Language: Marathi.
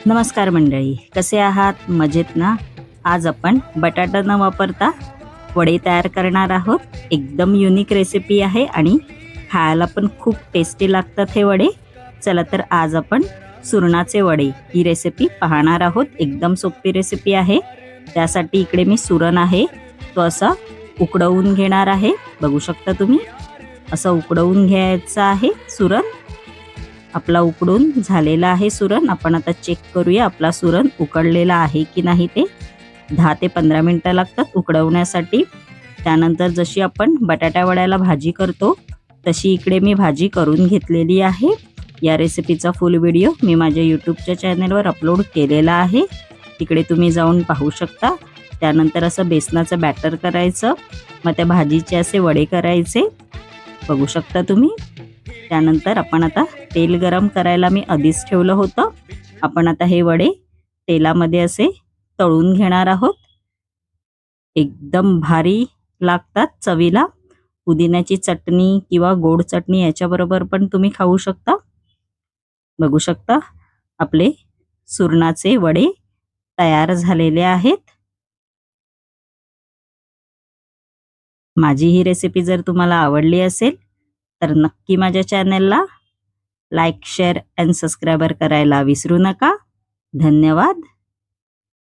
नमस्कार मंडळी, कसे आहात? मजेत ना? आज आपण बटाटा न वापरता वडे तयार करणार आहोत. एकदम युनिक रेसिपी आहे आणि खायला पण खूप टेस्टी लागतात हे वडे. चला तर आज आपण सुरणाचे वडे ही रेसिपी पाहणार आहोत. एकदम सोपी रेसिपी आहे. त्यासाठी इकडे मी सुरण आहे तो असा उकडवून घेणार आहे. बघू शकता तुम्ही, असं उकडवून घ्यायचं आहे सुरण. आपला उकडून झालेला आहे सुरण. आपण आता चेक करूया आपला सुरण उकडलेला आहे की नाही ते. 10 ते 15 मिनिटं लागतात उकडवण्यासाठी. त्यानंतर जशी आपण बटाटा वड्याला भाजी करतो तशी इकडे मी भाजी करून घेतलेली आहे. या रेसिपीचा फुल व्हिडिओ मी माझ्या यूट्यूबच्या चॅनलवर अपलोड केलेला आहे, तिकडे तुम्ही जाऊन पाहू शकता. त्यानंतर असं बेसनाचं बॅटर करायचं, मग त्या भाजीचे असे वडे करायचे, बघू शकता तुम्ही. त्यानंतर आपण आता तेल गरम करायला मी आधीच ठेवलं होतं. आपण आता हे वडे तेलामध्ये असे तळून घेणार आहोत. एकदम भारी लागतात चवीला. पुदिन्याची चटणी किंवा गोड चटणी याच्याबरोबर पण तुम्ही खाऊ शकता. बघू शकता आपले सुरणाचे वडे तयार झालेले आहेत. माझी ही रेसिपी जर तुम्हाला आवडली असेल तर नक्की माझ्या चॅनलला लाईक, शेअर अँड सबस्क्राईब करायला विसरू नका. धन्यवाद.